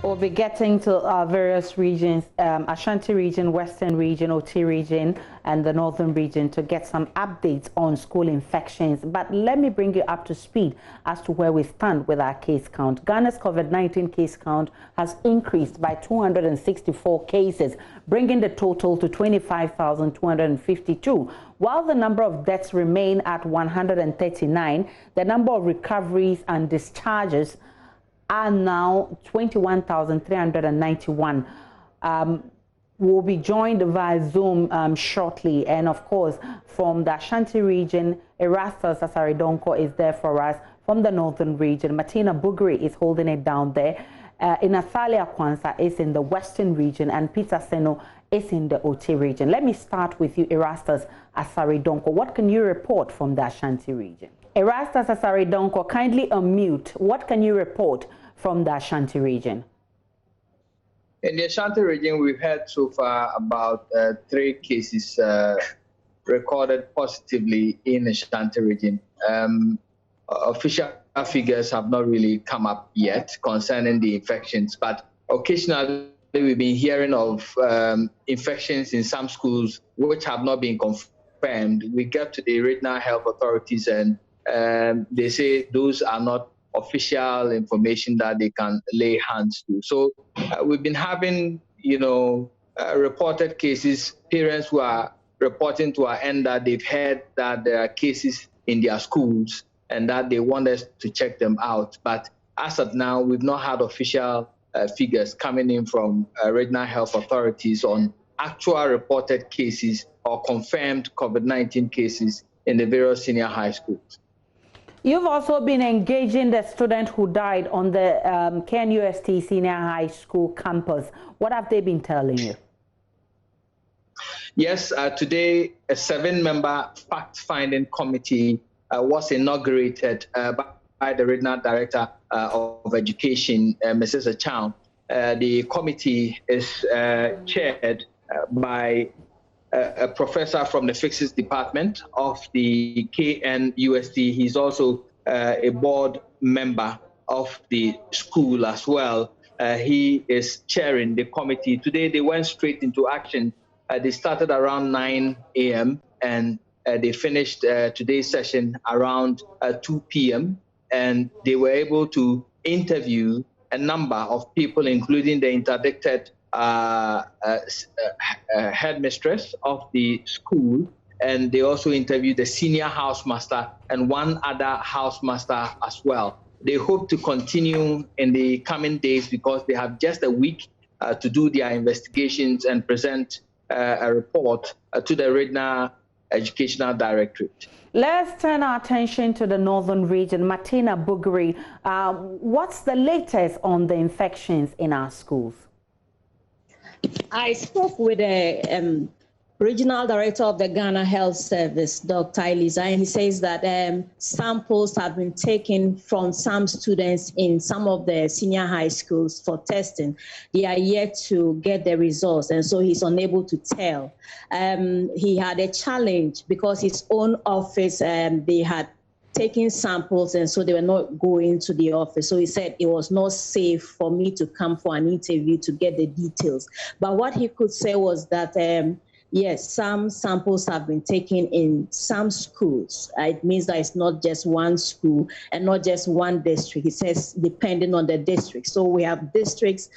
We'll be getting to various regions, Ashanti region, Western region, OT region, and the Northern region to get some updates on school infections. But let me bring you up to speed as to where we stand with our case count. Ghana's COVID-19 case count has increased by 264 cases, bringing the total to 25,252. While the number of deaths remain at 139, the number of recoveries and discharges are now 21,391. We'll be joined via Zoom shortly. And of course, from the Ashanti region, Erastus Asaridonko is there for us. From the Northern region, Martina Bugri is holding it down there. Inathalia Kwanzaa is in the Western region, and Peter Seno is in the OT region. Let me start with you, Erastus Asaridonko. What can you report from the Ashanti region? Erastus Asaridonko, kindly unmute. What can you report from the Ashanti region? In the Ashanti region, we've had so far about 3 cases recorded positively in the Ashanti region. Official figures have not really come up yet concerning the infections, but occasionally we've been hearing of infections in some schools which have not been confirmed. We get to the regional health authorities and they say those are not official information that they can lay hands to. So we've been having, reported cases, parents who are reporting to our end that they've heard that there are cases in their schools and that they want us to check them out. But as of now, we've not had official figures coming in from regional health authorities on actual reported cases or confirmed COVID-19 cases in the various senior high schools. You've also been engaging the student who died on the KNUST Senior High School campus. What have they been telling you? Yes, today a 7-member fact-finding committee was inaugurated by the Regional Director of Education, Mrs. Acham. The committee is chaired by a professor from the physics department of the KNUST. He's also a board member of the school as well. He is chairing the committee. Today they went straight into action. They started around 9 a.m. and they finished today's session around 2 p.m. and they were able to interview a number of people, including the interdicted headmistress of the school, and they also interviewed the senior housemaster and one other housemaster as well. They hope to continue in the coming days because they have just a week to do their investigations and present a report to the Regional Educational Directorate. Let's turn our attention to the Northern region. Martina Bugri, what's the latest on the infections in our schools? I spoke with the regional director of the Ghana Health Service, Dr. Eliza, and he says that samples have been taken from some students in some of the senior high schools for testing. They are yet to get the results, and so he's unable to tell. He had a challenge because his own office, they had taking samples, and so they were not going to the office. So he said it was not safe for me to come for an interview to get the details. But what he could say was that, yes, some samples have been taken in some schools. It means that it's not just one school and not just one district. He says depending on the district. So we have districts,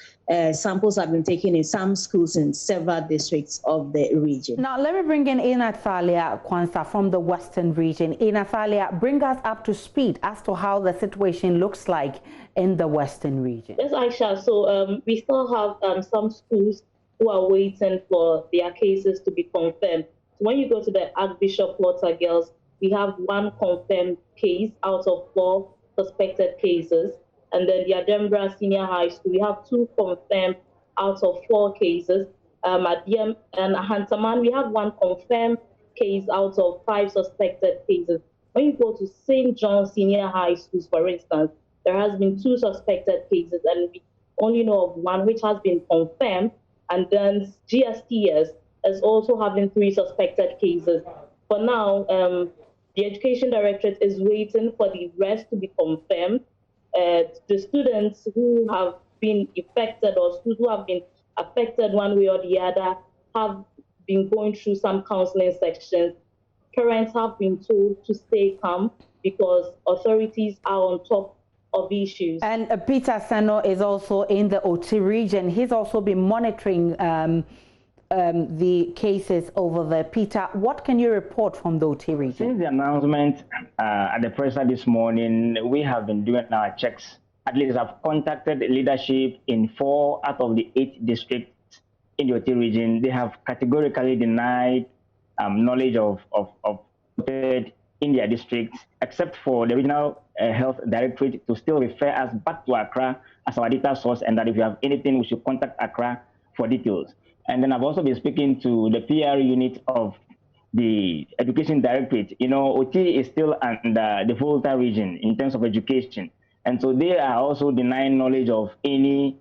samples have been taken in some schools in several districts of the region. Now, let me bring in Inathalia Kwanzaa from the Western region. Inathalia, bring us up to speed as to how the situation looks like in the Western region. Yes, Aisha. So we still have some schools who are waiting for their cases to be confirmed. So when you go to the Archbishop Water Girls, we have 1 confirmed case out of 4 suspected cases. And then the Adembra Senior High School, we have 2 confirmed out of 4 cases. At DM and Hantaman, we have 1 confirmed case out of 5 suspected cases. When you go to St. John Senior High Schools, for instance, there has been 2 suspected cases, and we only know of 1 which has been confirmed. And then GSTS is also having 3 suspected cases. For now, the Education Directorate is waiting for the rest to be confirmed. The students who have been affected, or schools who have been affected one way or the other, have been going through some counseling sections. Parents have been told to stay calm because authorities are on top of issues. And Peter Seno is also in the OT region. He's also been monitoring the cases over there. Peter, what can you report from the OT region? Since the announcement at the press this morning, we have been doing our checks. At least I've contacted leadership in 4 out of the 8 districts in the OT region. They have categorically denied knowledge of in their districts, except for the regional health directorate to still refer us back to Accra as our data source, and that if you have anything, we should contact Accra for details. And then I've also been speaking to the PR unit of the education directorate. You know, OT is still under the Volta region in terms of education. And so they are also denying knowledge of any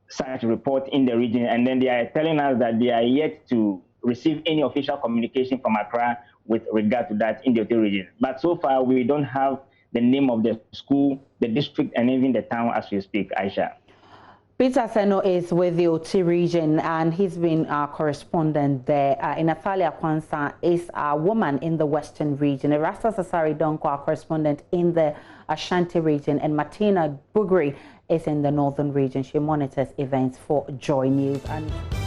such report in the region. And then they are telling us that they are yet to receive any official communication from Accra with regard to that in the OT region. But so far, we don't have the name of the school, the district, and even the town as we speak, Aisha. Peter Seno is with the OT region, and he's been our correspondent there. Natalia Kwanza is a woman in the Western region. Erastus Asari Donko, our correspondent in the Ashanti region, and Martina Bugri is in the Northern region. She monitors events for Joynews.